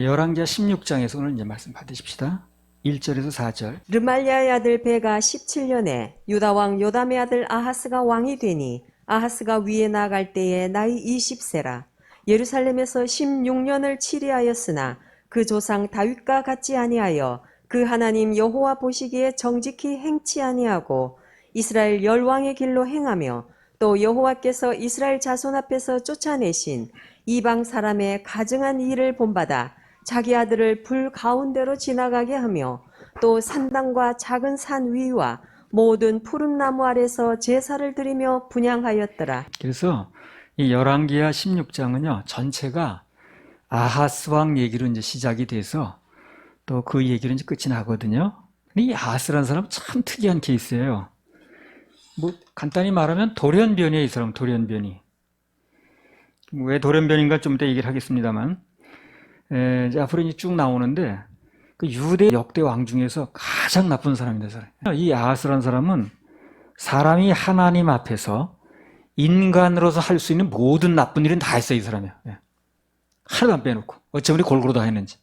열왕기하 16장에서 오늘 이제 말씀 받으십시다. 1절에서 4절. 르말리아의 아들 베가 17년에 유다 왕 요담의 아들 아하스가 왕이 되니 아하스가 위에 나아갈 때에 나이 20세라. 예루살렘에서 16년을 치리하였으나 그 조상 다윗과 같지 아니하여 그 하나님 여호와 보시기에 정직히 행치 아니하고 이스라엘 열왕의 길로 행하며 또 여호와께서 이스라엘 자손 앞에서 쫓아내신 이방 사람의 가증한 일을 본받아 자기 아들을 불 가운데로 지나가게 하며 또 산당과 작은 산 위와 모든 푸른 나무 아래서 제사를 드리며 분향하였더라. 그래서 이 열왕기하 16장은요, 전체가 아하스 왕 얘기로 이제 시작이 돼서 또 그 얘기로 이제 끝이 나거든요. 근데 이 아하스라는 사람은 참 특이한 케이스예요. 뭐 간단히 말하면 돌연변이에요, 이 사람은. 돌연변이. 왜 돌연변인가 좀 이따 얘기를 하겠습니다만, 이제 앞으로 이제 쭉 나오는데, 그 유대 역대 왕 중에서 가장 나쁜 사람입니다, 사람. 이 아하스라는 사람은 사람이 하나님 앞에서 인간으로서 할 수 있는 모든 나쁜 일은 다 했어요, 이 사람이요. 하나도 안 빼놓고. 어쩌면 골고루 다 했는지.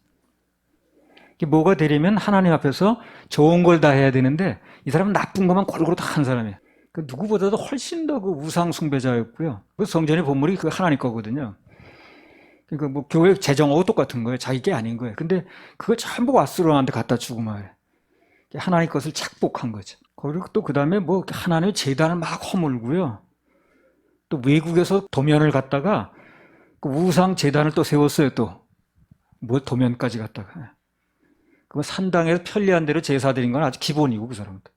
이게 뭐가 되려면 하나님 앞에서 좋은 걸 다 해야 되는데, 이 사람은 나쁜 것만 골고루 다 한 사람이에요. 그 누구보다도 훨씬 더 그 우상 숭배자였고요. 그 성전의 본물이 그 하나님 거거든요. 그러니까 뭐 교회 재정하고 똑같은 거예요. 자기 게 아닌 거예요. 근데 그걸 전부 왓스로한테 갖다 주고 말이에요. 하나님 것을 착복한 거죠. 그리고 또 그 다음에 뭐 하나님의 제단을 막 허물고요. 또 외국에서 도면을 갖다가 그 우상 제단을 또 세웠어요. 또 뭐 도면까지 갖다가. 그 산당에서 편리한 대로 제사 드린 건 아주 기본이고 그 사람도.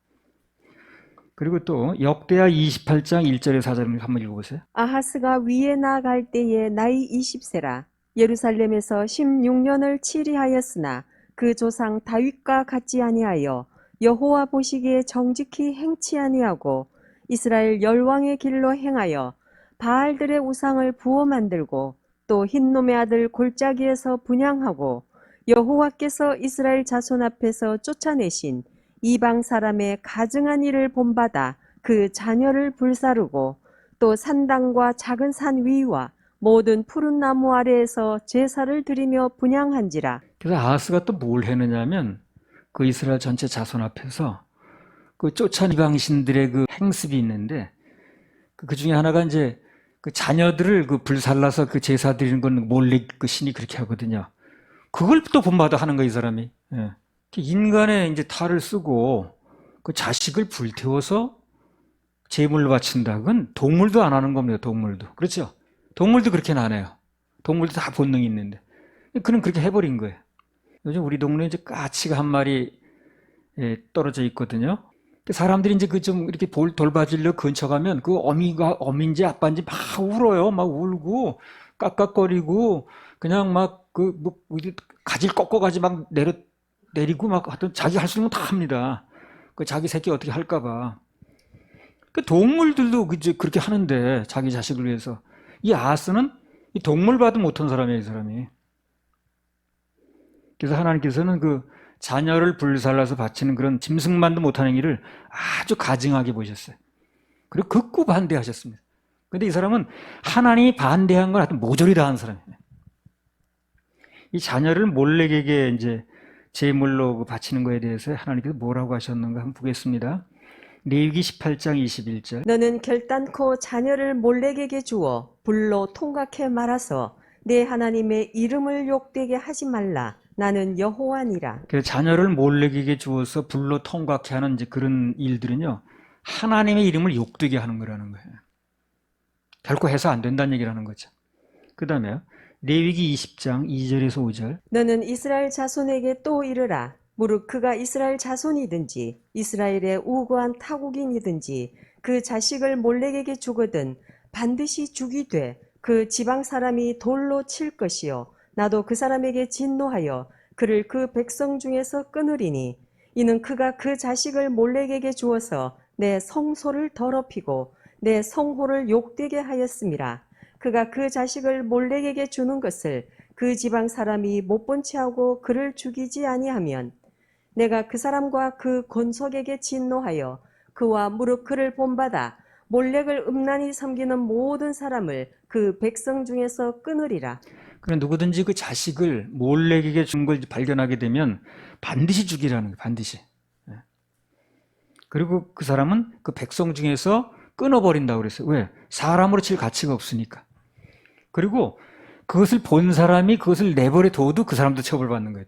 그리고 또 역대하 28장 1절에 4절을 한번 읽어보세요. 아하스가 위에 나아갈 때에 나이 20세라. 예루살렘에서 16년을 치리하였으나 그 조상 다윗과 같지 아니하여 여호와 보시기에 정직히 행치 아니하고 이스라엘 열왕의 길로 행하여 바알들의 우상을 부어 만들고 또 흰놈의 아들 골짜기에서 분향하고 여호와께서 이스라엘 자손 앞에서 쫓아내신 이방 사람의 가증한 일을 본받아 그 자녀를 불사르고 또 산당과 작은 산 위와 모든 푸른 나무 아래에서 제사를 드리며 분향한지라. 그래서 아하스가 또 뭘 했느냐면 그 이스라엘 전체 자손 앞에서 그 쫓아낸 이방신들의 그 행습이 있는데 그 중에 하나가 이제 그 자녀들을 그 불살라서 그 제사 드리는 건 몰래 그 신이 그렇게 하거든요. 그걸 또 본받아 하는 거야, 이 사람이. 예. 인간의 이제 탈을 쓰고 그 자식을 불태워서 제물로 바친다. 그건 동물도 안 하는 겁니다, 동물도. 그렇죠? 동물도 그렇게는 안 해요. 동물도 다 본능이 있는데. 그는 그렇게 해버린 거예요. 요즘 우리 동네에 이제 까치가 한 마리 떨어져 있거든요. 사람들이 이제 그 좀 이렇게 돌봐주려 근처 가면 그 어미인지 아빠인지 막 울어요. 막 울고 깍깍거리고 그냥 막 그 뭐 가지를 꺾어가지 막 내리고 막 하여튼 자기 할 수 있는 건 다 합니다. 그 자기 새끼 어떻게 할까봐. 그 동물들도 이제 그렇게 하는데 자기 자식을 위해서 이 아하스는 이 동물봐도 못한 사람이에요, 이 사람이. 그래서 하나님께서는 그 자녀를 불살라서 바치는 그런 짐승만도 못하는 일을 아주 가증하게 보셨어요. 그리고 극구 반대하셨습니다. 그런데 이 사람은 하나님이 반대한 걸 하여튼 모조리 다 한 사람이에요. 이 자녀를 몰래에게 이제 제물로 바치는 거에 대해서 하나님께서 뭐라고 하셨는가 한번 보겠습니다. 레위기 18장 21절. 너는 결단코 자녀를 몰렉에게 주어 불로 통각해 말아서 내 하나님의 이름을 욕되게 하지 말라. 나는 여호와니라. 그래서 자녀를 몰래에게 주어서 불로 통각해 하는 이제 그런 일들은요, 하나님의 이름을 욕되게 하는 거라는 거예요. 결코 해서 안 된다는 얘기를 하는 거죠. 그 다음에 레위기 20장 2절에서 5절. 너는 이스라엘 자손에게 또 이르라. 무릇 그가 이스라엘 자손이든지 이스라엘의 우고한 타국인이든지 그 자식을 몰렉에게 주거든 반드시 죽이되 그 지방 사람이 돌로 칠 것이요 나도 그 사람에게 진노하여 그를 그 백성 중에서 끊으리니 이는 그가 그 자식을 몰렉에게 주어서 내 성소를 더럽히고 내 성호를 욕되게 하였음이라. 그가 그 자식을 몰렉에게 주는 것을 그 지방 사람이 못 본 채하고 그를 죽이지 아니하면 내가 그 사람과 그 권속에게 진노하여 그와 무릇 그를 본받아 몰렉을 음란히 섬기는 모든 사람을 그 백성 중에서 끊으리라. 그래 누구든지 그 자식을 몰래에게 준 걸 발견하게 되면 반드시 죽이라는 거예요. 반드시. 그리고 그 사람은 그 백성 중에서 끊어버린다고 그랬어요. 왜? 사람으로 칠 가치가 없으니까. 그리고 그것을 본 사람이 그것을 내버려 둬도 그 사람도 처벌받는 거예요.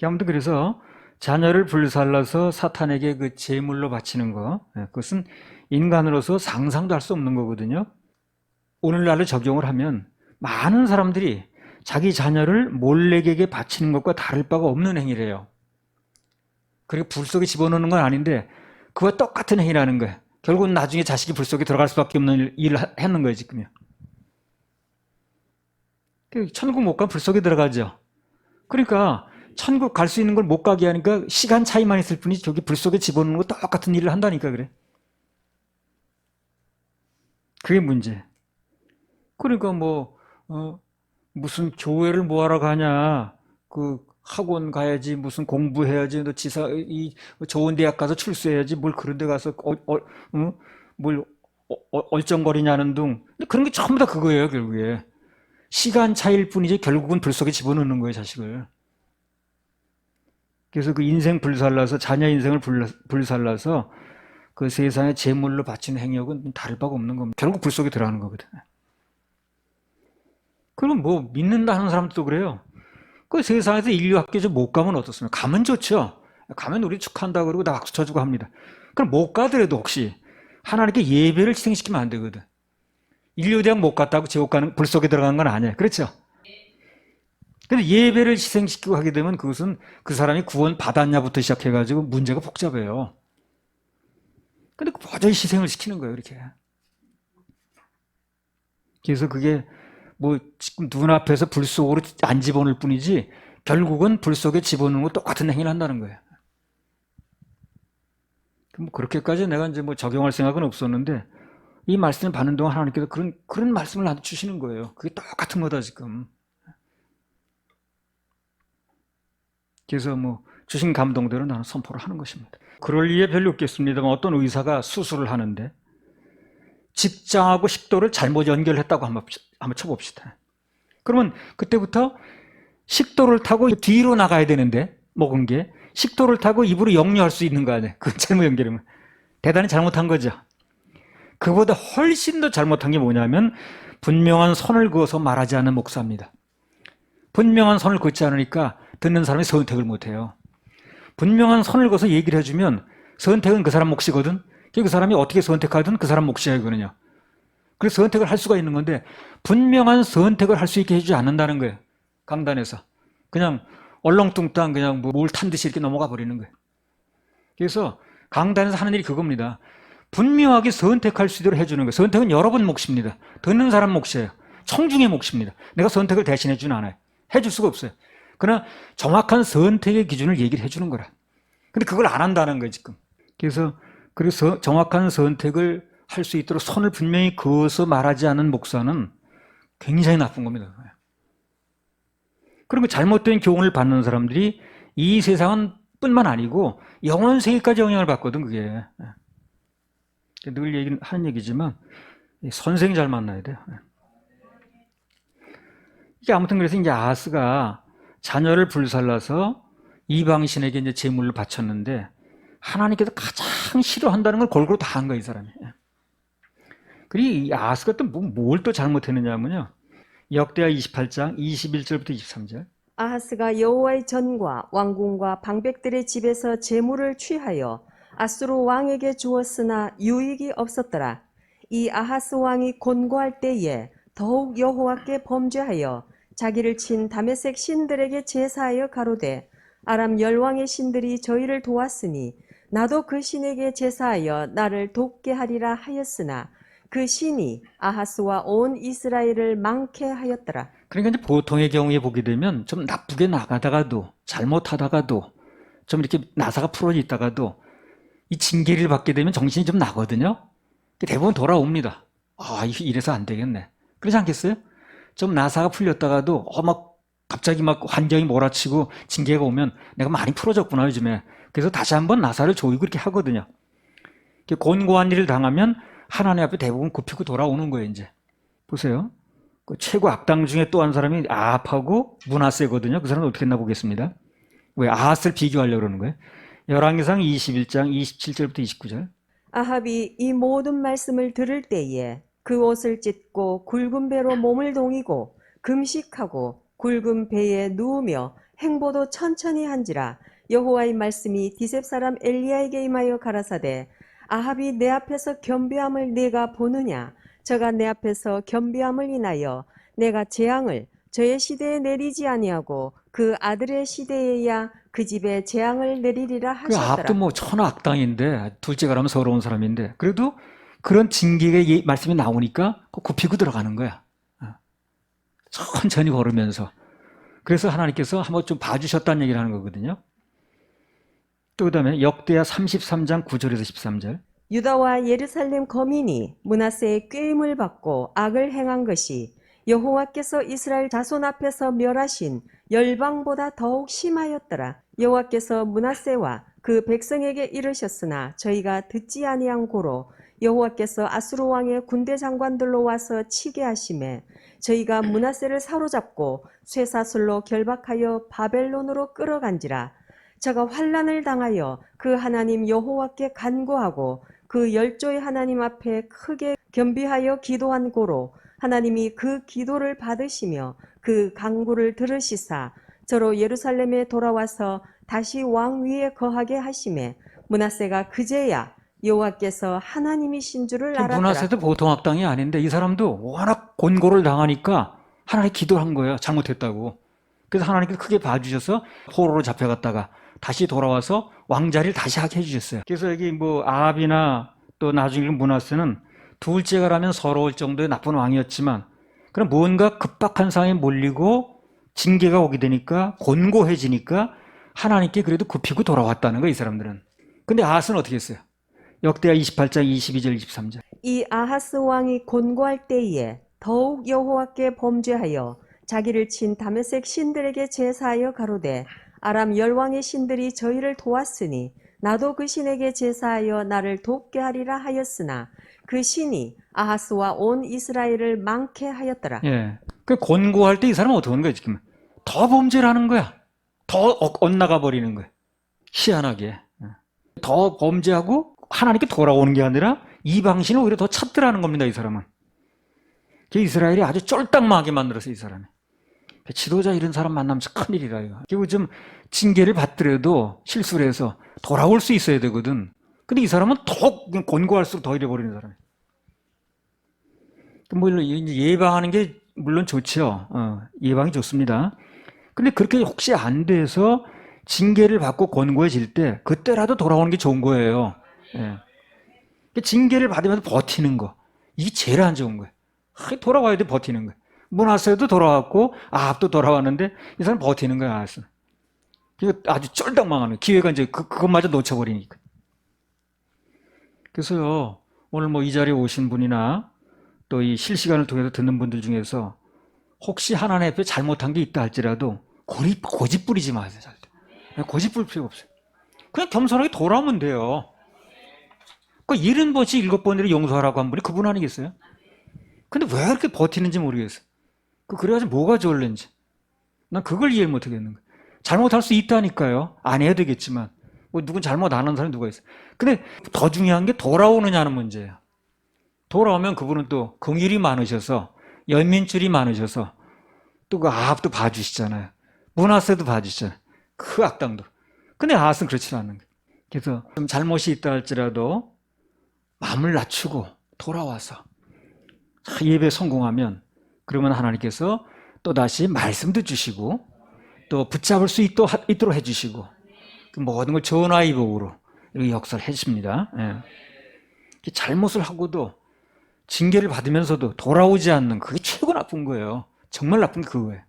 아무튼 그래서 자녀를 불살라서 사탄에게 그 제물로 바치는 거, 그것은 인간으로서 상상도 할 수 없는 거거든요. 오늘날로 적용을 하면 많은 사람들이 자기 자녀를 몰래에게 바치는 것과 다를 바가 없는 행위래요. 그리고 불 속에 집어넣는 건 아닌데 그와 똑같은 행위라는 거예요. 결국은 나중에 자식이 불 속에 들어갈 수밖에 없는 일을 했는 거예요, 지금요. 천국 못 가면 불 속에 들어가죠. 그러니까 천국 갈 수 있는 걸 못 가게 하니까 시간 차이만 있을 뿐이지 저기 불 속에 집어넣는 거 똑같은 일을 한다니까 그래. 그게 문제. 그러니까 무슨 교회를 뭐하러 가냐, 그 학원 가야지, 무슨 공부해야지, 너 이 좋은 대학 가서 출세해야지, 뭘 그런 데 가서 뭘 얼쩡거리냐는 둥. 그런 게 전부 다 그거예요, 결국에. 시간 차이일 뿐이지 결국은 불 속에 집어넣는 거예요, 자식을. 그래서 그 인생 불살라서, 자녀 인생을 불살라서 그 세상에 제물로 바치는 행역은 다를 바가 없는 겁니다. 결국 불 속에 들어가는 거거든. 그럼 믿는다 하는 사람들도 그래요. 그 세상에서 인류학교 좀 못 가면 어떻습니까? 가면 좋죠. 가면 우리 축하한다 그러고 나 박수 쳐주고 합니다. 그럼 못 가더라도 혹시 하나님께 예배를 희생시키면 안 되거든. 인류대학 못 갔다고 지옥 가는, 불 속에 들어간 건 아니에요. 그렇죠? 근데 예배를 희생시키고 하게 되면 그것은 그 사람이 구원 받았냐부터 시작해가지고 문제가 복잡해요. 근데 도저히 희생을 시키는 거예요, 이렇게. 그래서 그게 지금 눈앞에서 불 속으로 안 집어넣을 뿐이지 결국은 불 속에 집어넣는 거 똑같은 행위를 한다는 거예요. 그렇게까지 내가 이제 적용할 생각은 없었는데 이 말씀을 받는 동안 하나님께서 그런 말씀을 나한테 주시는 거예요. 그게 똑같은 거다 지금. 그래서 주신 감동대로 나는 선포를 하는 것입니다. 그럴 리에 별로 없겠습니다만 어떤 의사가 수술을 하는데 직장하고 식도를 잘못 연결했다고 한번 쳐봅시다. 그러면 그때부터 식도를 타고 뒤로 나가야 되는데 먹은 게 식도를 타고 입으로 역류할 수 있는 거 아니에요. 그건 잘못 연결하면 대단히 잘못한 거죠. 그보다 훨씬 더 잘못한 게 뭐냐면 분명한 선을 그어서 말하지 않은 목사입니다. 분명한 선을 긋지 않으니까 듣는 사람이 선택을 못해요. 분명한 선을 그어서 얘기를 해주면 선택은 그 사람 몫이거든. 그 사람이 어떻게 선택하든 그 사람 몫이야 이거는요. 그래서 선택을 할 수가 있는 건데 분명한 선택을 할 수 있게 해주지 않는다는 거예요. 강단에서 그냥 얼렁뚱땅 그냥 뭘 탄 듯이 이렇게 넘어가 버리는 거예요. 그래서 강단에서 하는 일이 그겁니다. 분명하게 선택할 수 있도록 해주는 거예요. 선택은 여러분 몫입니다. 듣는 사람 몫이에요. 청중의 몫입니다. 내가 선택을 대신해 주진 않아요. 해줄 수가 없어요. 그러나 정확한 선택의 기준을 얘기를 해주는 거라. 근데 그걸 안 한다는 거예요 지금. 그래서 정확한 선택을 할 수 있도록 선을 분명히 그어서 말하지 않은 목사는 굉장히 나쁜 겁니다. 그리고 잘못된 교훈을 받는 사람들이 이 세상은 뿐만 아니고 영원 세계까지 영향을 받거든 그게. 늘 하는 얘기지만 선생 잘 만나야 돼요. 이게 아무튼 그래서 이제 아하스가 자녀를 불살라서 이방신에게 이제 제물을 바쳤는데 하나님께서 가장 싫어한다는 걸 골고루 다 한 거예요, 이 사람이. 그리고 이 아하스가 또 뭘 또 잘못했느냐면요. 역대하 28장 21절부터 23절. 아하스가 여호와의 전과 왕궁과 방백들의 집에서 재물을 취하여 아수르 왕에게 주었으나 유익이 없었더라. 이 아하스 왕이 곤고할 때에 더욱 여호와께 범죄하여 자기를 친 다메섹 신들에게 제사하여 가로되 아람 열왕의 신들이 저희를 도왔으니 나도 그 신에게 제사하여 나를 돕게 하리라 하였으나 그 신이 아하스와 온 이스라엘을 망케 하였더라. 그러니까 이제 보통의 경우에 보게 되면 좀 나쁘게 나가다가도 잘못하다가도 좀 이렇게 나사가 풀어져 있다가도 이 징계를 받게 되면 정신이 좀 나거든요. 대부분 돌아옵니다. 이래서 안 되겠네. 그렇지 않겠어요? 좀 나사가 풀렸다가도 갑자기 환경이 몰아치고 징계가 오면 내가 많이 풀어졌구나 요즘에. 그래서 다시 한번 나사를 조이고 이렇게 하거든요. 곤고한 일을 당하면 하나님 앞에 대부분 굽히고 돌아오는 거예요 이제. 보세요. 그 최고 악당 중에 또 한 사람이 아합하고 므낫세거든요. 그 사람은 어떻게 했나 보겠습니다. 왜 아핫을 비교하려고 그러는 거예요? 열왕기상 21장 27절부터 29절. 아합이 이 모든 말씀을 들을 때에 그 옷을 찢고 굵은 배로 몸을 동이고 금식하고 굵은 배에 누우며 행보도 천천히 한지라. 여호와의 말씀이 디셉 사람 엘리야에게 임하여 가라사대 아합이 내 앞에서 겸비함을 내가 보느냐. 저가 내 앞에서 겸비함을 인하여 내가 재앙을 저의 시대에 내리지 아니하고 그 아들의 시대에야 그 집에 재앙을 내리리라 그 아합도 하셨더라. 뭐 천하 악당인데 둘째가 라면 서러운 사람인데 그래도 그런 징계의 말씀이 나오니까 굽히고 들어가는 거야. 천천히 걸으면서. 그래서 하나님께서 한번 좀 봐주셨다는 얘기를 하는 거거든요. 또 그 다음에 역대하 33장 9절에서 13절. 유다와 예루살렘 거민이 므낫세의 꾀임을 받고 악을 행한 것이 여호와께서 이스라엘 자손 앞에서 멸하신 열방보다 더욱 심하였더라. 여호와께서 므낫세와 그 백성에게 이르셨으나 저희가 듣지 아니한 고로 여호와께서 아수르 왕의 군대 장관들로 와서 치게 하심에 저희가 므낫세를 사로잡고 쇠사슬로 결박하여 바벨론으로 끌어간지라. 저가 환난을 당하여 그 하나님 여호와께 간구하고 그 열조의 하나님 앞에 크게 겸비하여 기도한 고로 하나님이 그 기도를 받으시며 그 간구를 들으시사 저로 예루살렘에 돌아와서 다시 왕 위에 거하게 하심에 므낫세가 그제야 여호와께서 하나님이신 줄을 알았더라. 므낫세도 보통 악당이 아닌데 이 사람도 워낙 곤고를 당하니까 하나님 기도한 거예요. 잘못했다고. 그래서 하나님께서 크게 봐주셔서 포로로 잡혀갔다가 다시 돌아와서 왕자리를 다시 하게 해주셨어요. 그래서 여기 뭐 아합이나 또 나중에 므낫세는 둘째가 라면 서러울 정도의 나쁜 왕이었지만 그럼 뭔가 급박한 상황에 몰리고 징계가 오게 되니까 곤고해지니까 하나님께 그래도 굽히고 돌아왔다는 거예요. 이 사람들은. 근데 아핫은 어떻게 했어요? 역대하 28장 22절 23절. 이 아하스 왕이 곤고할 때에 더욱 여호와께 범죄하여 자기를 친 다메섹 신들에게 제사하여 가로되 아람 열왕의 신들이 저희를 도왔으니 나도 그 신에게 제사하여 나를 돕게 하리라 하였으나 그 신이 아하스와 온 이스라엘을 망케 하였더라. 예. 그 곤고할 때 이 사람은 어떻게 하는 거야, 지금? 더 범죄를 하는 거야. 더 엇나가 버리는 거야. 희한하게. 더 범죄하고 하나님께 돌아오는 게 아니라 이방신을 오히려 더 찾더라는 겁니다, 이 사람은. 이스라엘이 아주 쫄딱망하게 만들었어요, 이 사람이. 지도자 이런 사람 만나면 큰일이라, 이거. 결국 좀 징계를 받더라도 실수를 해서 돌아올 수 있어야 되거든. 근데 이 사람은 더 곤고할수록 더 잃어버리는 사람이에요. 물론 예방하는 게 물론 좋죠. 예방이 좋습니다. 근데 그렇게 혹시 안 돼서 징계를 받고 곤고해질 때 그때라도 돌아오는 게 좋은 거예요. 예. 징계를 받으면서 버티는 거. 이게 제일 안 좋은 거예요. 돌아와야 돼, 버티는 거예요. 므낫세도 돌아왔고 아합도 돌아왔는데 이 사람 버티는 거야, 아합은. 이거 아주 쫄딱 망하는 기회가 이제 그것마저 놓쳐버리니까. 그래서요, 오늘 뭐 이 자리에 오신 분이나 또 이 실시간을 통해서 듣는 분들 중에서 혹시 하나님 앞에 잘못한 게 있다 할지라도 고집 부리지 마세요, 절대. 고집 부릴 필요 없어요. 그냥 겸손하게 돌아오면 돼요. 그 70번씩 7번을 용서하라고 한 분이 그분 아니겠어요? 근데 왜 그렇게 버티는지 모르겠어요. 그래가지고 뭐가 좋을는지. 난 그걸 이해를 못하겠는 거예요. 잘못할 수 있다니까요. 안 해야 되겠지만. 뭐 누군 잘못 안 하는 사람이 누가 있어요. 근데 더 중요한 게 돌아오느냐는 문제예요. 돌아오면 그분은 또 긍휼이 많으셔서 연민줄이 많으셔서 또 그 아합도 봐주시잖아요. 므낫세도 봐주시잖아요. 그 악당도. 근데 아합은 그렇지 않는 거예요. 그래서 좀 잘못이 있다 할지라도 마음을 낮추고 돌아와서 예배 성공하면 그러면 하나님께서 또다시 말씀도 주시고 또 붙잡을 수 있도록 해주시고 그 모든 걸 전화의 복으로 이렇게 역사를 해주십니다. 예. 잘못을 하고도 징계를 받으면서도 돌아오지 않는 그게 최고 나쁜 거예요. 정말 나쁜 게 그거예요.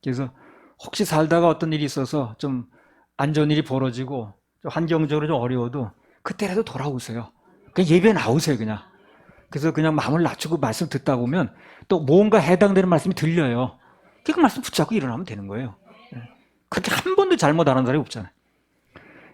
그래서 혹시 살다가 어떤 일이 있어서 좀 안 좋은 일이 벌어지고 좀 환경적으로 좀 어려워도 그때라도 돌아오세요. 그냥 예배 나오세요, 그냥. 그래서 그냥 마음을 낮추고 말씀 듣다 보면 또 뭔가 해당되는 말씀이 들려요. 그 말씀 붙잡고 일어나면 되는 거예요. 그렇게 한 번도 잘못 안 한 사람이 없잖아요.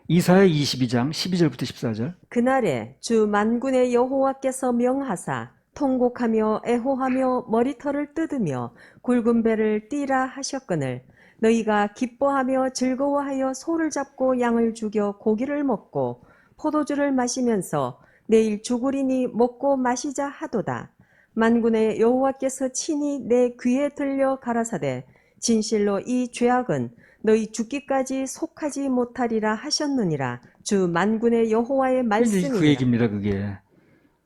이사야 22장 12절부터 14절. 그날에 주 만군의 여호와께서 명하사 통곡하며 애호하며 머리털을 뜯으며 굵은 배를 띠라 하셨거늘 너희가 기뻐하며 즐거워하여 소를 잡고 양을 죽여 고기를 먹고 포도주를 마시면서 내일 죽으리니 먹고 마시자 하도다. 만군의 여호와께서 친히 내 귀에 들려 가라사대 진실로 이 죄악은 너희 죽기까지 속하지 못하리라 하셨느니라. 주 만군의 여호와의 이제 말씀이니라. 그 얘기입니다. 그게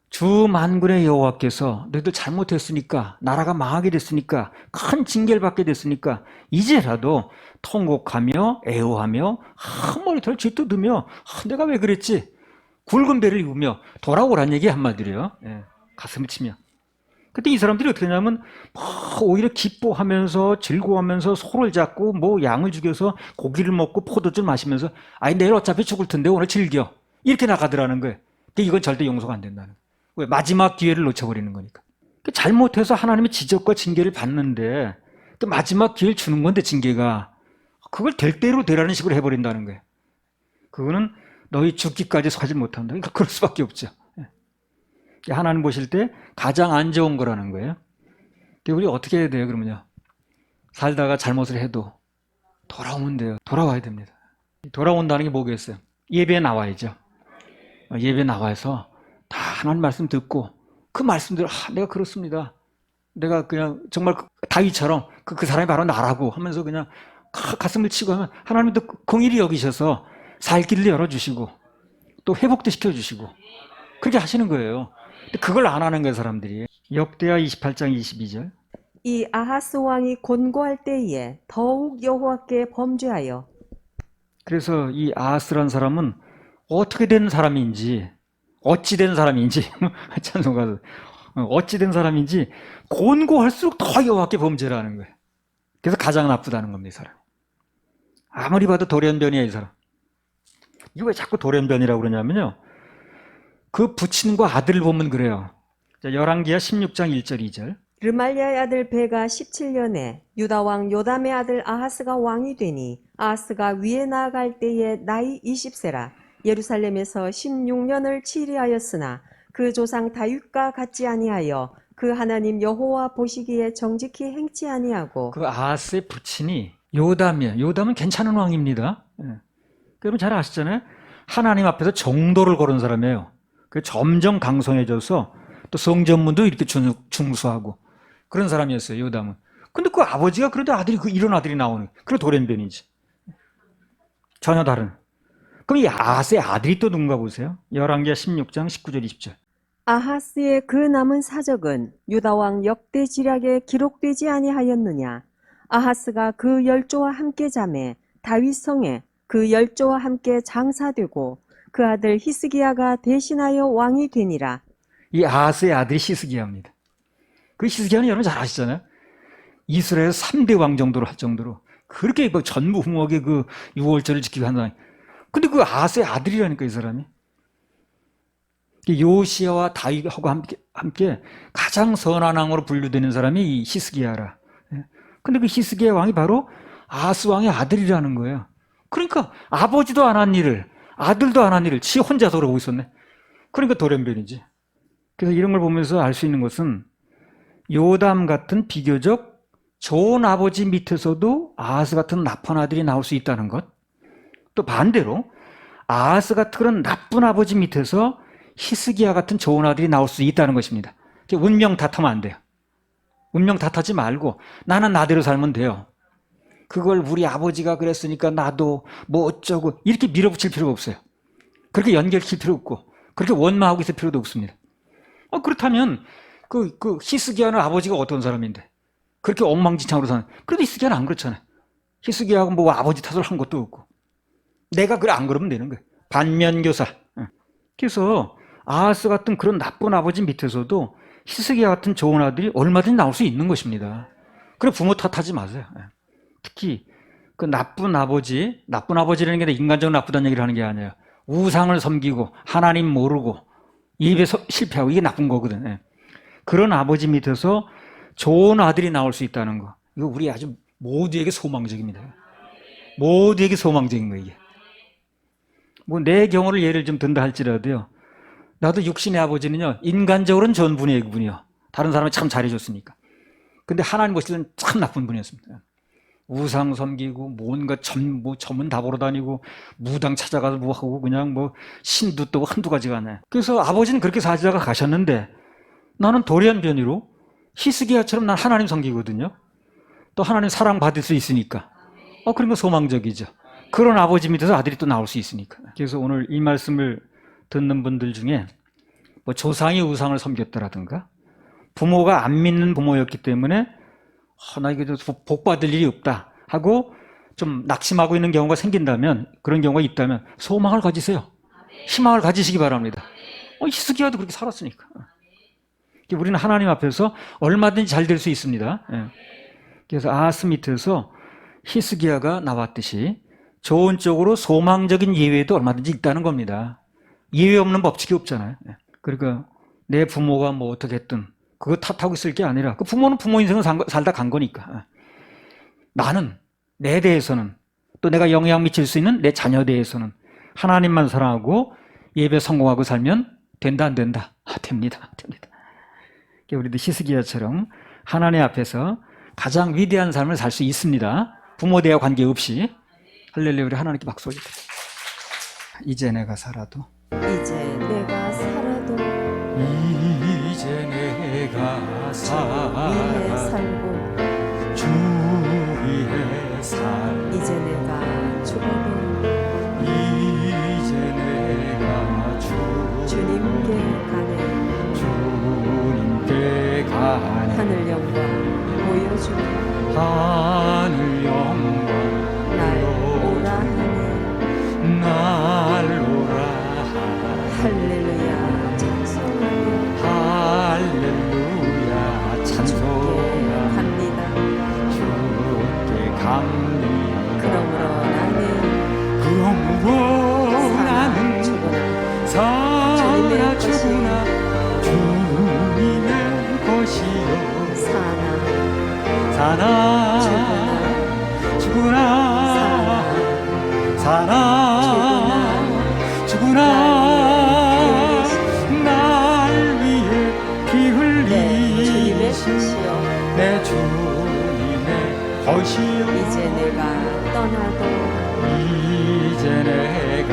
주 만군의 여호와께서 너희들 잘못했으니까 나라가 망하게 됐으니까 큰 징계를 받게 됐으니까 이제라도 통곡하며 애호하며 머리털을 쥐뜯으며 내가 왜 그랬지? 굵은 배를 입으며 돌아오란 얘기 한마디로요. 예, 가슴을 치며. 그때 이 사람들이 어떻게 하냐면 오히려 기뻐하면서 즐거워하면서 소를 잡고 뭐 양을 죽여서 고기를 먹고 포도주를 마시면서 아니 내일 어차피 죽을 텐데 오늘 즐겨 이렇게 나가더라는 거예요. 근데 이건 절대 용서가 안 된다는 거예요. 왜? 마지막 기회를 놓쳐버리는 거니까. 잘못해서 하나님의 지적과 징계를 받는데 또 마지막 기회를 주는 건데 징계가 그걸 될 대로 되라는 식으로 해버린다는 거예요. 그거는 너희 죽기까지 속하지 못한다. 그러니까 그럴 수밖에 없죠. 하나님 보실 때 가장 안 좋은 거라는 거예요. 우리 어떻게 해야 돼요? 그러면요. 살다가 잘못을 해도 돌아오면 돼요. 돌아와야 됩니다. 돌아온다는 게 뭐겠어요? 예배에 나와야죠. 예배에 나와서 다 하나님 말씀 듣고 그 말씀대로 내가 그렇습니다. 내가 그냥 정말 다윗처럼 그 사람이 바로 나라고 하면서 그냥 가슴을 치고 하면 하나님도 공의를 여기셔서 살 길을 열어주시고 또 회복도 시켜주시고 그렇게 하시는 거예요. 그걸 안 하는 거예요, 사람들이. 역대하 28장 22절. 이 아하스 왕이 곤고할 때에 더욱 여호와께 범죄하여. 그래서 이 아하스라는 사람은 어떻게 된 사람인지 어찌 된 사람인지 찬송가도 어찌 된 사람인지 곤고할수록 더 여호와께 범죄를 하는 거예요. 그래서 가장 나쁘다는 겁니다, 이 사람. 아무리 봐도 돌연변이야, 이 사람. 이거 왜 자꾸 돌연변이라고 그러냐면요. 그 부친과 아들을 보면 그래요. 열왕기하 16장 1절 2절. 르말리아의 아들 베가 17년에 유다 왕 요담의 아들 아하스가 왕이 되니 아하스가 위에 나아갈 때에 나이 20세라. 예루살렘에서 16년을 치리하였으나 그 조상 다윗과 같지 아니하여 그 하나님 여호와 보시기에 정직히 행치 아니하고. 그 아하스의 부친이 요담이에요. 요담은 괜찮은 왕입니다. 여러분 잘 아시잖아요. 하나님 앞에서 정도를 걸은 사람이에요. 그 점점 강성해져서 또 성전문도 이렇게 중수하고 그런 사람이었어요, 요담은. 근데 그 아버지가 그런데 아들이 이런 아들이 나오는 그런 돌연변이지. 전혀 다른. 그럼 이 아하스의 아들이 또 누군가 보세요. 열왕기하 16장 19절 20절. 아하스의 그 남은 사적은 유다 왕 역대 지략에 기록되지 아니하였느냐. 아하스가 그 열조와 함께 자매 다윗 성에 그 열조와 함께 장사되고 그 아들 히스기야가 대신하여 왕이 되니라. 이 아하스의 아들이 히스기야입니다. 그 히스기야는 여러분 잘 아시잖아요. 이스라엘 3대 왕 정도로 할 정도로 그렇게 전무후무하게 그 유월절을 지키고 한 사람이. 근데 그 아하스의 아들이라니까 이 사람이. 요시야와 다윗하고 함께 가장 선한 왕으로 분류되는 사람이 이 히스기야라. 근데 그 히스기야 왕이 바로 아하스 왕의 아들이라는 거예요. 그러니까 아버지도 안 한 일을 아들도 안 한 일을 지 혼자서 그러고 있었네. 그러니까 돌연변이지. 그래서 이런 걸 보면서 알 수 있는 것은 요담 같은 비교적 좋은 아버지 밑에서도 아하스 같은 나쁜 아들이 나올 수 있다는 것. 또 반대로 아하스 같은 그런 나쁜 아버지 밑에서 히스기야 같은 좋은 아들이 나올 수 있다는 것입니다. 운명 탓하면 안 돼요. 운명 탓하지 말고 나는 나대로 살면 돼요. 그걸 우리 아버지가 그랬으니까 나도 뭐 어쩌고 이렇게 밀어붙일 필요가 없어요. 그렇게 연결시킬 필요 없고 그렇게 원망하고 있을 필요도 없습니다. 그렇다면 그 히스기야는 아버지가 어떤 사람인데 그렇게 엉망진창으로 사는. 그래도 히스기야는 안 그렇잖아요. 히스기야가 뭐 아버지 탓을 한 것도 없고 내가 그래 안 그러면 되는 거예요. 반면교사. 그래서 아하스 같은 그런 나쁜 아버지 밑에서도 히스기야 같은 좋은 아들이 얼마든지 나올 수 있는 것입니다. 그래 부모 탓하지 마세요. 특히 그 나쁜 아버지라는 게 인간적으로 나쁘다는 얘기를 하는 게 아니에요. 우상을 섬기고 하나님 모르고 입에 실패하고 이게 나쁜 거거든. 그런 아버지 밑에서 좋은 아들이 나올 수 있다는 거. 이거 우리 아주 모두에게 소망적입니다. 모두에게 소망적인 거예요, 이게. 뭐 내 경우를 예를 좀 든다 할지라도요. 나도 육신의 아버지는요, 인간적으로는 좋은 분이에요. 다른 사람이 참 잘해줬으니까. 근데 하나님 보시기에는 참 나쁜 분이었습니다. 우상 섬기고 뭔가 점은 다 보러 다니고 무당 찾아가서 뭐 하고 그냥 뭐 신도 또 한두 가지가 아니에요. 그래서 아버지는 그렇게 사시다가 가셨는데 나는 돌연변이로 히스기야처럼 난 하나님 섬기거든요. 또 하나님 사랑받을 수 있으니까. 그러면 소망적이죠. 그런 아버지 밑에서 아들이 또 나올 수 있으니까. 그래서 오늘 이 말씀을 듣는 분들 중에 뭐 조상이 우상을 섬겼더라든가 부모가 안 믿는 부모였기 때문에 나 이게 복 받을 일이 없다 하고 좀 낙심하고 있는 경우가 생긴다면, 그런 경우가 있다면 소망을 가지세요. 희망을 가지시기 바랍니다. 히스기야도 그렇게 살았으니까. 우리는 하나님 앞에서 얼마든지 잘 될 수 있습니다. 그래서 아하스 밑에서 히스기야가 나왔듯이 좋은 쪽으로 소망적인 예외도 얼마든지 있다는 겁니다. 예외 없는 법칙이 없잖아요. 그러니까 내 부모가 뭐 어떻게 했든 그거 탓하고 있을 게 아니라 그 부모는 부모 인생을 살다 간 거니까 나는 내 대해서는 또 내가 영향 미칠 수 있는 내 자녀 대해서는 하나님만 사랑하고 예배 성공하고 살면 된다 안 된다? 됩니다. 우리도 히스기야처럼 하나님 앞에서 가장 위대한 삶을 살 수 있습니다. 부모 대와 관계없이. 할렐루야. 우리 하나님께 박수 올립니다. 이제 내가 살아도 이제 내가 살아도 이제 내가 위에 살아도 살고 주 위에 살 이제 내가 죽어도 이제 내가 주님께 가네 주님께 가네 하늘 영광 보여주며 하늘 영광 날 오라 하네 날 오라 하네 할렐루야 찬송하며 할렐루야 주께 찬송하며 갑니다 주께 갑니다. 그러므로 나는 살아 살아 죽으나 죽으나 주님의 것이요 사나 죽으나 죽으나 날 위해 피 흘리신 내 주님의 것이요 이제 내가 떠나도 이제 내가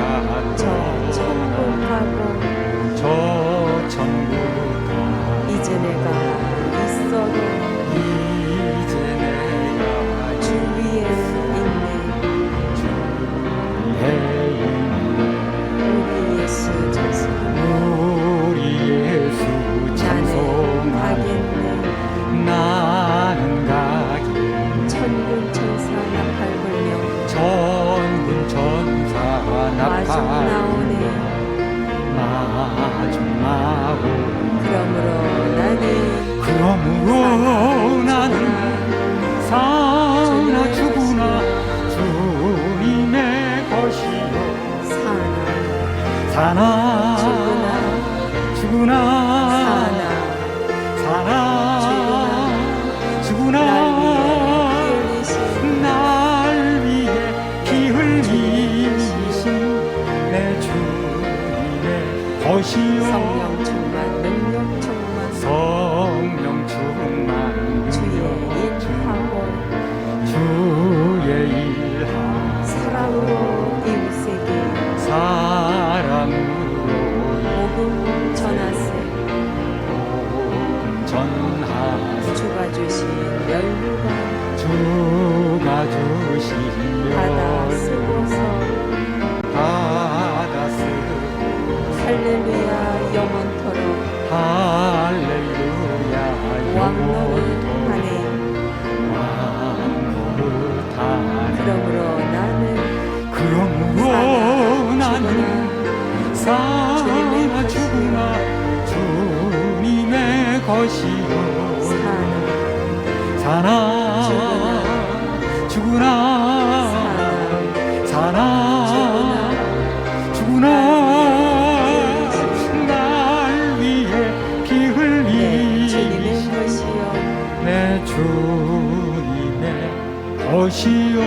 저 천국 가고 저 천국 가 이제 내가 있어도 이제 내가 주 위에 있네 주의 우리 예수 찬송 우리 예수 나는 찬송하네 가겠네 나는 가기 천군 천사 나팔 불며 전군 천사 마중 나팔 나오네 마중 나오네 그러므로 나는 사나 죽으나 주님의 것이요 사나 죽으나 사나 죽으나 날 위해 피 흘리신 내 주님의 것이요 성령 충만 능력 충만 성령 충만 주의 일하고 주의 일하 사랑으로 이웃에게 사랑으로 복음 전하세 복음 전하세 주가 주신 멸류관 주가 주신 받아 멸 쓰고서 받아 쓰고 할렐루야 영원토록 할렐루야 왕노릇 영원토록 하네 왕노릇하네 그러므로 나는 사나 죽으나 주님의 것이요 사나 죽으나 사나 죽으나 날 위해 피 흘리신 내 주님의 것이요.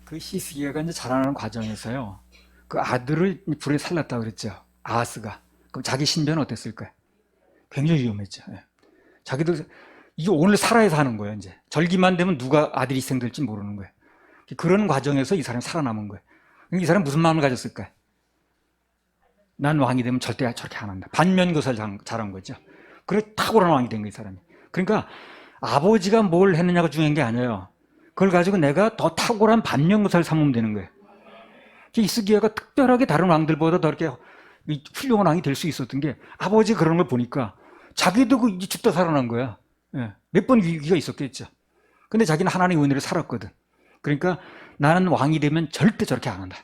그 히스기야가 이제 자라나는 과정에서요, 그 아들을 불에 살랐다고 그랬죠. 아하스가. 그럼 자기 신변은 어땠을까요? 굉장히 위험했죠. 예. 자기도 이게 오늘 살아야 사는 거예요. 이제 절기만 되면 누가 아들이 희생될지 모르는 거예요. 그런 과정에서 이 사람이 살아남은 거예요. 이 사람은 무슨 마음을 가졌을까요? 난 왕이 되면 절대 저렇게 안 한다. 반면교사를 잘한 거죠. 그래 탁월한 왕이 된 거예요, 이 사람이. 그러니까 아버지가 뭘 했느냐가 중요한 게 아니에요. 그걸 가지고 내가 더 탁월한 반면교사를 삼으면 되는 거예요. 히스기야가 특별하게 다른 왕들보다 더 이렇게 훌륭한 왕이 될 수 있었던 게 아버지가 그런 걸 보니까 자기도 그 죽다 살아난 거야. 예. 몇 번 위기가 있었겠죠. 근데 자기는 하나님의 은혜를 살았거든. 그러니까 나는 왕이 되면 절대 저렇게 안 한다.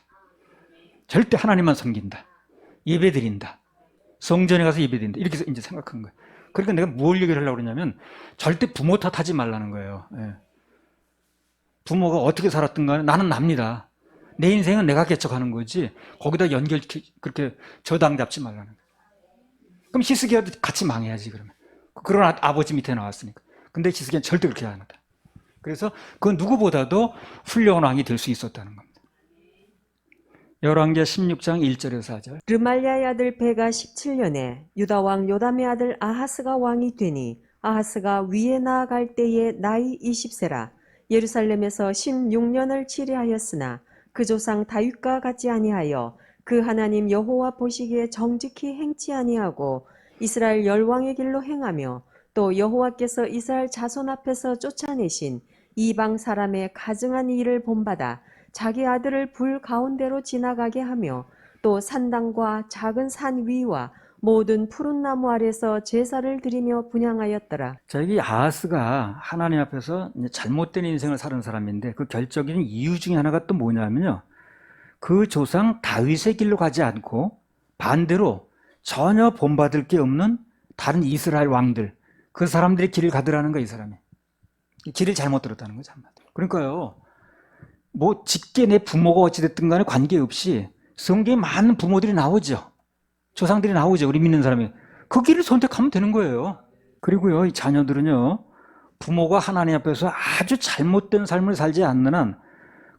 절대 하나님만 섬긴다. 예배 드린다. 성전에 가서 예배 드린다. 이렇게 이제 생각한 거예요. 그러니까 내가 뭘 얘기를 하려고 그러냐면 절대 부모 탓하지 말라는 거예요. 예. 부모가 어떻게 살았든 간에 나는 납니다. 내 인생은 내가 개척하는 거지 거기다 그렇게 저당 잡지 말라는 거예요. 그럼 히스기야도 같이 망해야지 그러면. 그런 아버지 밑에 나왔으니까. 근데 히스기야는 절대 그렇게 안 한다. 그래서 그 누구보다도 훌륭한 왕이 될 수 있었다는 겁니다. 열왕기하 16장 1절에서 4절. 르말리아의 아들 베가 17년에 유다 왕 요담의 아들 아하스가 왕이 되니 아하스가 위에 나아갈 때에 나이 20세라. 예루살렘에서 16년을 치리하였으나 그 조상 다윗과 같지 아니하여 그 하나님 여호와 보시기에 정직히 행치 아니하고 이스라엘 열왕의 길로 행하며 또 여호와께서 이스라엘 자손 앞에서 쫓아내신 이방 사람의 가증한 일을 본받아 자기 아들을 불 가운데로 지나가게 하며 또 산당과 작은 산 위와 모든 푸른 나무 아래서 제사를 드리며 분향하였더라. 자, 여기 아하스가 하나님 앞에서 잘못된 인생을 사는 사람인데 그 결정적인 이유 중에 하나가 또 뭐냐면요. 그 조상 다윗의 길로 가지 않고 반대로 전혀 본받을 게 없는 다른 이스라엘 왕들, 그 사람들의 길을 가더라는 거야, 이 사람이. 길을 잘못 들었다는 거죠. 그러니까요. 뭐 직계 내 부모가 어찌됐든 간에 관계없이 성경에 많은 부모들이 나오죠. 조상들이 나오죠. 우리 믿는 사람이. 그 길을 선택하면 되는 거예요. 그리고요, 이 자녀들은요, 부모가 하나님 앞에서 아주 잘못된 삶을 살지 않는 한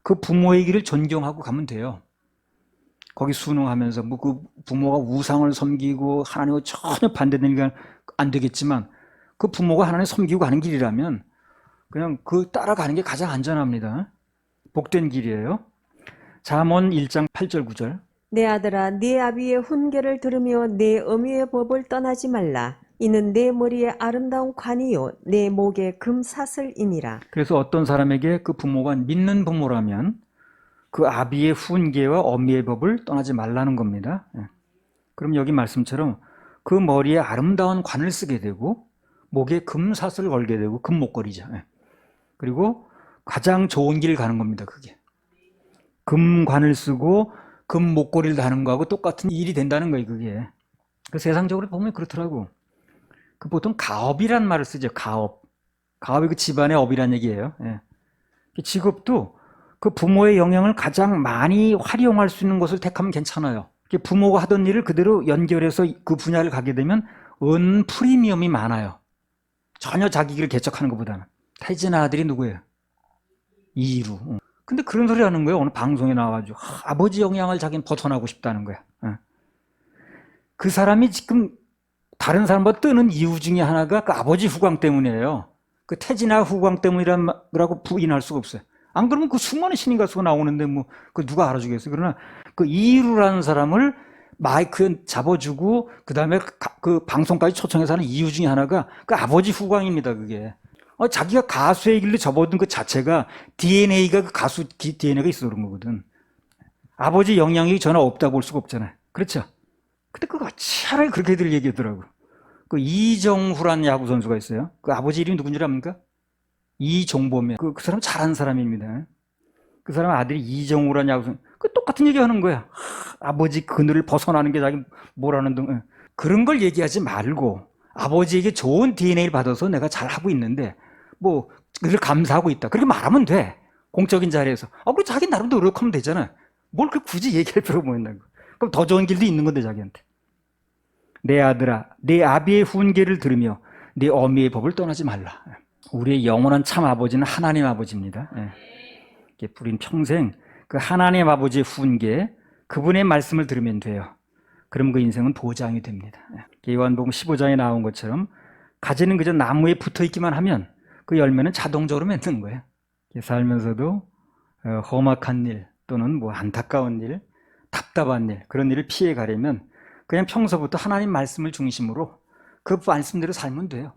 그 부모의 길을 존경하고 가면 돼요. 거기 순응하면서 뭐 그 부모가 우상을 섬기고 하나님과 전혀 반대되니까 안 되겠지만 그 부모가 하나님 섬기고 가는 길이라면 그냥 그 따라가는 게 가장 안전합니다. 복된 길이에요. 잠언 1장 8절 9절. 내 아들아 네 아비의 훈계를 들으며 내 어미의 법을 떠나지 말라. 이는 내 머리에 아름다운 관이요 내 목에 금사슬이니라. 그래서 어떤 사람에게 그 부모가 믿는 부모라면 그 아비의 훈계와 어미의 법을 떠나지 말라는 겁니다. 그럼 여기 말씀처럼 그 머리에 아름다운 관을 쓰게 되고 목에 금사슬을 걸게 되고 금목걸이죠. 그리고 가장 좋은 길 가는 겁니다. 그게 금관을 쓰고 금목걸이를 다는 거하고 똑같은 일이 된다는 거예요. 그게 그 세상적으로 보면 그렇더라고. 그 보통 가업이란 말을 쓰죠. 가업이 그 집안의 업이란 얘기예요. 직업도 그 부모의 영향을 가장 많이 활용할 수 있는 것을 택하면 괜찮아요. 부모가 하던 일을 그대로 연결해서 그 분야를 가게 되면 프리미엄이 많아요. 전혀 자기 길을 개척하는 것보다는. 태진 아들이 누구예요? 이루. 근데 그런 소리 하는 거예요. 오늘 방송에 나와가지고 아버지 영향을 자기는 벗어나고 싶다는 거야. 그 사람이 지금 다른 사람보다 뜨는 이유 중에 하나가 그 아버지 후광 때문이에요. 그 태진아 후광 때문이라고 부인할 수가 없어요. 안 그러면 그 수많은 신인 가수가 나오는데 뭐 그 누가 알아주겠어요. 그러나 그 이루라는 사람을 마이크에 잡아주고 그 다음에 그 방송까지 초청해서 하는 이유 중에 하나가 그 아버지 후광입니다. 그게 자기가 가수의 길로 접어든 그 자체가 DNA가 그 가수 DNA가 있어서 그런 거거든. 아버지 영향이 전혀 없다고 볼 수가 없잖아요. 그렇죠? 근데 그거 차라리 그렇게들 얘기하더라고. 그 이정후라는 야구 선수가 있어요. 그 아버지 이름이 누군지 압니까? 이종범이야. 그 사람 잘하는 사람입니다. 그 사람 아들이 이정후라는 야구 선수. 그 똑같은 얘기 하는 거야. 아버지 그늘을 벗어나는 게 자기 뭐라는 등. 그런 걸 얘기하지 말고 아버지에게 좋은 DNA를 받아서 내가 잘하고 있는데 뭐 그걸 감사하고 있다. 그렇게 말하면 돼. 공적인 자리에서. 그럼 자기 나름대로 노력하면 되잖아. 뭘 그 굳이 얘기할 필요가 뭐 있나. 그럼 더 좋은 길도 있는 건데 자기한테. 내 아들아 내 아비의 훈계를 들으며 내 어미의 법을 떠나지 말라. 우리의 영원한 참 아버지는 하나님 아버지입니다. 우린 평생 그 하나님 아버지의 훈계, 그분의 말씀을 들으면 돼요. 그럼 그 인생은 보장이 됩니다. 요한복음 15장에 나온 것처럼 가지는 그저 나무에 붙어 있기만 하면 그 열매는 자동적으로 맺는 거예요. 살면서도 험악한 일 또는 뭐 안타까운 일, 답답한 일, 그런 일을 피해 가려면 그냥 평소부터 하나님 말씀을 중심으로 그 말씀대로 살면 돼요.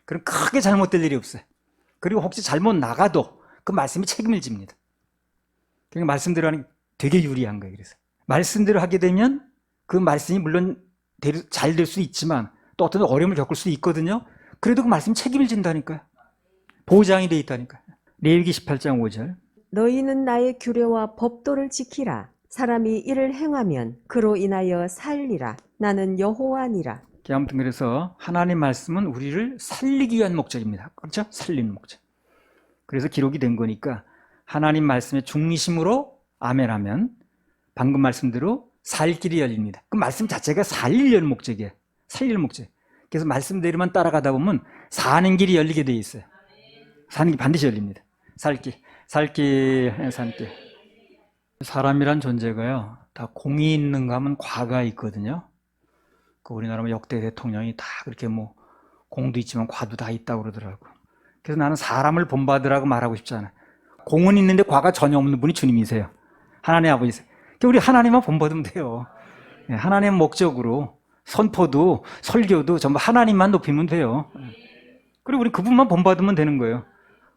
그럼 크게 잘못될 일이 없어요. 그리고 혹시 잘못 나가도 그 말씀이 책임을 집니다. 그러니까 말씀대로 하는 게 되게 유리한 거예요. 그래서 말씀대로 하게 되면 그 말씀이 물론 잘 될 수 있지만 또 어떤 어려움을 겪을 수 있거든요. 그래도 그 말씀이 책임을 진다니까요. 보장이 돼 있다니까요. 레위기 18장 5절. 너희는 나의 규례와 법도를 지키라. 사람이 이를 행하면 그로 인하여 살리라. 나는 여호와니라. 아무튼 그래서 하나님 말씀은 우리를 살리기 위한 목적입니다. 그렇죠? 살리는 목적. 그래서 기록이 된 거니까 하나님 말씀의 중심으로 아멘하면 방금 말씀대로 살 길이 열립니다. 그 말씀 자체가 살리려는 목적이에요. 살리는 목적. 그래서 말씀대로만 따라가다 보면 사는 길이 열리게 돼 있어요. 사는 길 반드시 열립니다. 살 길. 사는 길. 사람이란 존재가요, 다 공이 있는가 하면 과가 있거든요. 그 우리나라 역대 대통령이 다 그렇게 뭐 공도 있지만 과도 다 있다고 그러더라고. 그래서 나는 사람을 본받으라고 말하고 싶지 않아요. 공은 있는데 과가 전혀 없는 분이 주님이세요. 하나님 아버지세요. 그러니까 우리 하나님만 본받으면 돼요. 하나님 목적으로 선포도 설교도 전부 하나님만 높이면 돼요. 그리고 우리 그분만 본받으면 되는 거예요.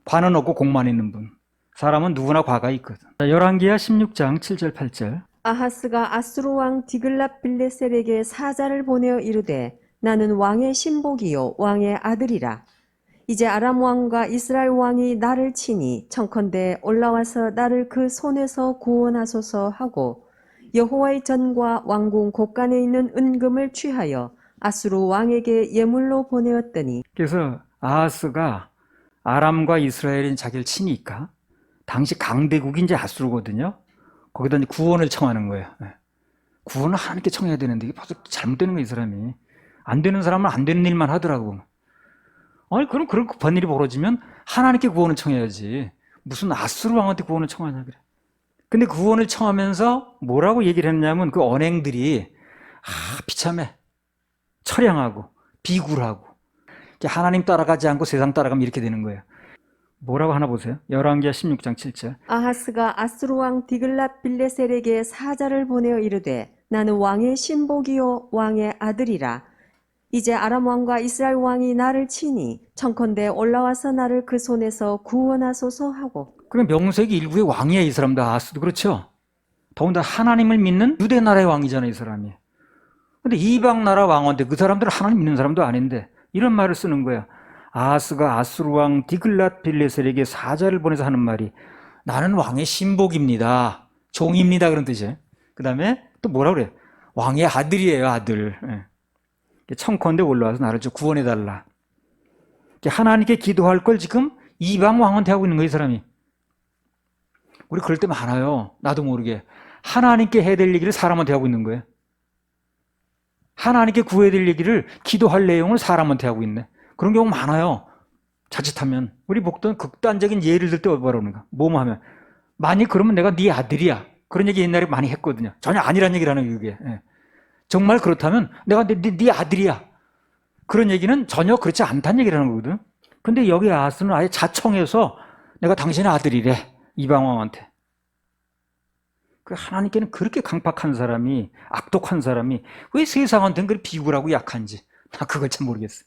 과는 없고 공만 있는 분. 사람은 누구나 과가 있거든. 열왕기하 16장 7절 8절. 아하스가 아수르 왕 디글랏 빌레셀에게 사자를 보내어 이르되 나는 왕의 신복이요 왕의 아들이라. 이제 아람 왕과 이스라엘 왕이 나를 치니 청컨대 올라와서 나를 그 손에서 구원하소서 하고 여호와의 전과 왕궁 곳간에 있는 은금을 취하여 아수르 왕에게 예물로 보내었더니. 그래서 아하스가 아람과 이스라엘인 자기를 치니까 당시 강대국이 이제 아수르거든요. 거기다 이제 구원을 청하는 거예요. 구원을 하나님께 청해야 되는데 이게 벌써 잘못되는 거예요, 이 사람이. 안 되는 사람은 안 되는 일만 하더라고. 아니, 그럼 그런 급한 일이 벌어지면 하나님께 구원을 청해야지. 무슨 아수르 왕한테 구원을 청하냐 그래. 근데 구원을 청하면서 뭐라고 얘기를 했냐면 그 언행들이 비참해. 처량하고 비굴하고 하나님 따라가지 않고 세상 따라가면 이렇게 되는 거예요. 뭐라고 하나 보세요. 열왕기하 16장 7절. 아하스가 아수르 왕 디글랏 빌레셀에게 사자를 보내어 이르되 나는 왕의 신복이요 왕의 아들이라. 이제 아람 왕과 이스라엘 왕이 나를 치니 청컨대 올라와서 나를 그 손에서 구원하소서 하고. 그럼 명세기 일국의 왕이야, 이 사람도. 아하스도 그렇죠. 더군다나 하나님을 믿는 유대 나라의 왕이잖아요, 이 사람이. 근데 이방 나라 왕한테 그 사람들은 하나님 믿는 사람도 아닌데 이런 말을 쓰는 거야. 아하스가 아수르 왕 디글랏 빌레셀에게 사자를 보내서 하는 말이 나는 왕의 신복입니다. 종입니다. 그런 뜻이에요. 그 다음에 또 뭐라 그래요? 왕의 아들이에요, 아들. 청컨대 올라와서 나를 좀 구원해달라. 하나님께 기도할 걸 지금 이방 왕한테 하고 있는 거예요, 이 사람이. 우리 그럴 때 많아요. 나도 모르게. 하나님께 해야 될 얘기를 사람한테 하고 있는 거예요. 하나님께 구해야 될 얘기를 기도할 내용을 사람한테 하고 있네. 그런 경우 많아요. 자칫하면. 우리 목도는 극단적인 예를 들 때 뭐라고 그러는가? 뭐뭐 하면. 만약 그러면 내가 네 아들이야. 그런 얘기 옛날에 많이 했거든요. 전혀 아니란 얘기를 하는 거예요, 그게. 정말 그렇다면 내가 네 아들이야. 그런 얘기는 전혀 그렇지 않다는 얘기를 하는 거거든. 근데 여기 아하스는 아예 자청해서 내가 당신의 아들이래. 이방왕한테. 그 하나님께는 그렇게 강팍한 사람이, 악독한 사람이 왜 세상한테는 그렇게 비굴하고 약한지 나 그걸 참 모르겠어.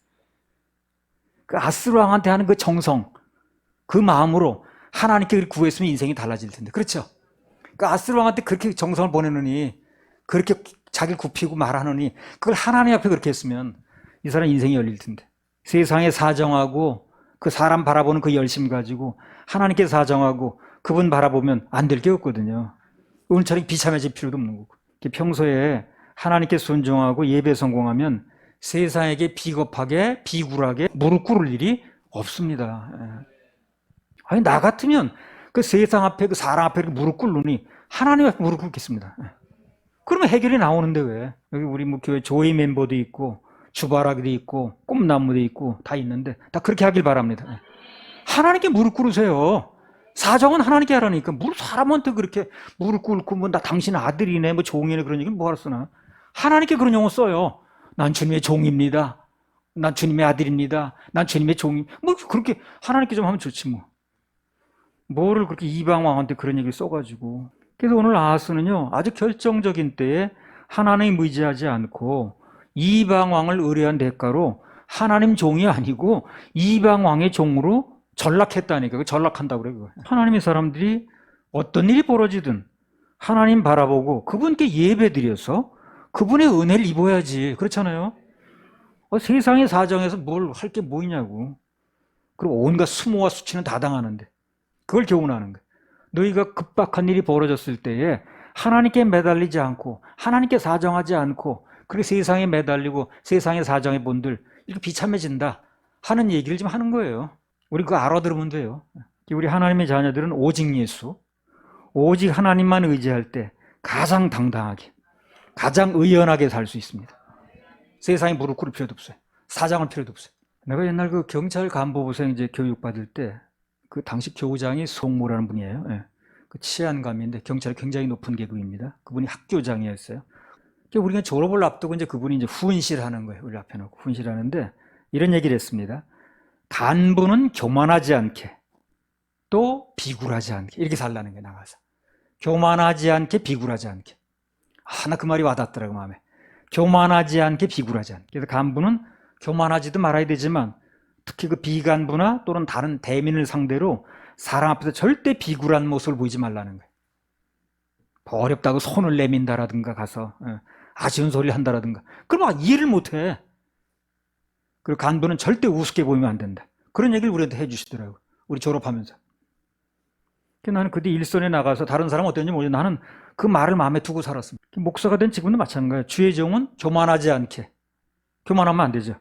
그 아수르 왕한테 하는 그 정성, 그 마음으로 하나님께 구했으면 인생이 달라질 텐데. 그렇죠? 그 아수르 왕한테 그렇게 정성을 보내느니, 그렇게 자기를 굽히고 말하느니, 그걸 하나님 앞에 그렇게 했으면 이 사람 인생이 열릴 텐데. 세상에 사정하고 그 사람 바라보는 그 열심 가지고 하나님께 사정하고 그분 바라보면 안 될 게 없거든요. 오늘처럼 비참해질 필요도 없는 거고. 평소에 하나님께 순종하고 예배 성공하면 세상에게 비겁하게 비굴하게 무릎 꿇을 일이 없습니다. 아니, 나 같으면 그 세상 앞에 그 사람 앞에 무릎 꿇느니 하나님 앞에 무릎 꿇겠습니다. 그러면 해결이 나오는데 왜? 여기 우리 뭐 교회 조회 멤버도 있고 주바라기도 있고 꿈나무도 있고 다 있는데 다 그렇게 하길 바랍니다. 하나님께 무릎 꿇으세요. 사정은 하나님께 하라니까. 뭘 사람한테 그렇게 무릎 꿇고 뭐 나 당신 아들이네 뭐 종이네 그런 얘기는 뭐하러 쓰나. 하나님께 그런 용어 써요. 난 주님의 종입니다. 난 주님의 아들입니다. 난 주님의 종이. 뭐 그렇게 하나님께 좀 하면 좋지 뭐. 뭐를 그렇게 이방 왕한테 그런 얘기를 써가지고. 그래서 오늘 아하스는요, 아주 결정적인 때에 하나님 의지하지 않고 이방 왕을 의뢰한 대가로 하나님 종이 아니고 이방 왕의 종으로 전락했다니까. 전락한다고 그래. 그거. 하나님의 사람들이 어떤 일이 벌어지든 하나님 바라보고 그분께 예배드려서 그분의 은혜를 입어야지. 그렇잖아요. 세상의 사정에서 뭘 할 게 뭐 있냐고. 그리고 온갖 수모와 수치는 다 당하는데 그걸 교훈하는 거예요. 너희가 급박한 일이 벌어졌을 때에 하나님께 매달리지 않고 하나님께 사정하지 않고 그렇게 세상에 매달리고 세상의 사정의 본들 이렇게 비참해진다 하는 얘기를 좀 하는 거예요. 우리 그거 알아들으면 돼요. 우리 하나님의 자녀들은 오직 예수, 오직 하나님만 의지할 때 가장 당당하게, 가장 의연하게 살 수 있습니다. 세상에 무릎 꿇을 필요도 없어요. 사장할 필요도 없어요. 내가 옛날 그 경찰 간부부생 이제 교육 받을 때 그 당시 교장이 송모라는 분이에요. 예. 그 치안감인데 경찰이 굉장히 높은 계급입니다. 그분이 학교장이었어요. 우리가 졸업을 앞두고 이제 그분이 이제 훈시하는 거예요. 우리 앞에 놓고 훈시하는데 이런 얘기를 했습니다. 간부는 교만하지 않게 또 비굴하지 않게 이렇게 살라는 거예요. 나가서 교만하지 않게 비굴하지 않게. 나 그 말이 와닿더라고 마음에. 교만하지 않게 비굴하지 않게. 그래서 간부는 교만하지도 말아야 되지만 특히 그 비간부나 또는 다른 대민을 상대로 사람 앞에서 절대 비굴한 모습을 보이지 말라는 거예요. 어렵다고 손을 내민다라든가 가서 아쉬운 소리를 한다라든가 그러면 이해를 못해. 그리고 간부는 절대 우습게 보이면 안 된다. 그런 얘기를 우리한테 해주시더라고요. 우리 졸업하면서. 나는 그때 일선에 나가서 다른 사람은 어땠는지 모르겠는데 나는 그 말을 마음에 두고 살았습니다. 목사가 된 지금도 마찬가지예요. 주의 종은 교만하지 않게. 교만하면 안 되죠.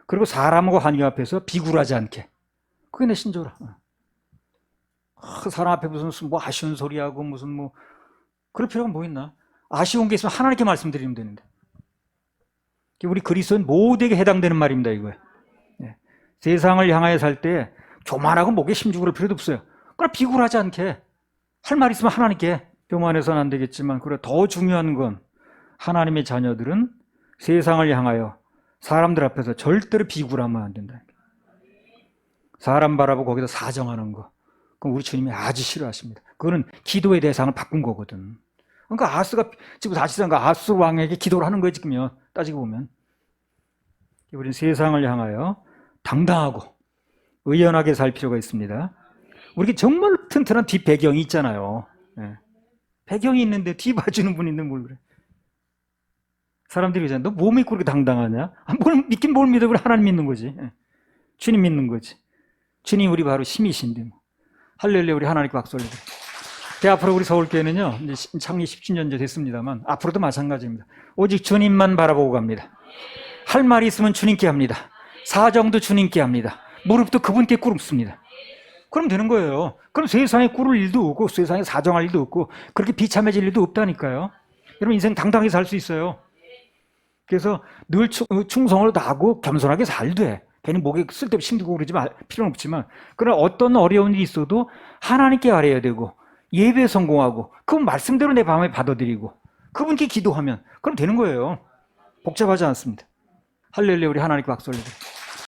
그리고 사람과 관계 앞에서 비굴하지 않게. 그게 내 신조라. 사람 앞에 무슨 뭐 아쉬운 소리하고 무슨 뭐 그럴 필요가 뭐 있나. 아쉬운 게 있으면 하나님께 말씀드리면 되는데. 우리 그리스도인 모두에게 해당되는 말입니다. 이거예요. 네. 세상을 향하여 살 때 교만하고 목에 힘주고 그럴 필요도 없어요. 그러나 비굴하지 않게 할 말 있으면 하나님께. 교만해서는 안 되겠지만 그래 더 중요한 건 하나님의 자녀들은 세상을 향하여 사람들 앞에서 절대로 비굴하면 안 된다. 사람 바라보고 거기서 사정하는 거. 그럼 우리 주님이 아주 싫어하십니다. 그거는 기도의 대상을 바꾼 거거든. 그러니까 아하스가 지금 사실상 아하스 왕에게 기도를 하는 거예요. 지금요. 따지고 보면. 우리는 세상을 향하여 당당하고 의연하게 살 필요가 있습니다. 우리가 정말 튼튼한 뒷 배경이 있잖아요. 네. 배경이 있는데 뒤 봐주는 분이 있는데 뭘 그래. 사람들이 그러잖아. 너 뭐 믿고 그렇게 당당하냐? 뭘 믿긴 뭘 믿어. 그래 하나님 믿는 거지. 네. 주님 믿는 거지. 주님 우리 바로 힘이신데 뭐. 할렐루야. 우리 하나님께 박수 올려드립니다. 앞으로 우리 서울교회는요. 이제 창립 17년 됐습니다만 앞으로도 마찬가지입니다. 오직 주님만 바라보고 갑니다. 할 말이 있으면 주님께 합니다. 사정도 주님께 합니다. 무릎도 그분께 꿇습니다. 그럼 되는 거예요. 그럼 세상에 꿇을 일도 없고 세상에 사정할 일도 없고 그렇게 비참해질 일도 없다니까요. 여러분 인생 당당하게 살 수 있어요. 그래서 늘 충성을 다하고 겸손하게 살되 괜히 목에 쓸데없이 힘들고 그러지 필요는 없지만 그러나 어떤 어려운 일이 있어도 하나님께 아뢰어야 되고 예배에 성공하고 그분 말씀대로 내 마음에 받아들이고 그분께 기도하면 그럼 되는 거예요. 복잡하지 않습니다. 할렐루야. 우리 하나님께 박수 올려드립니다.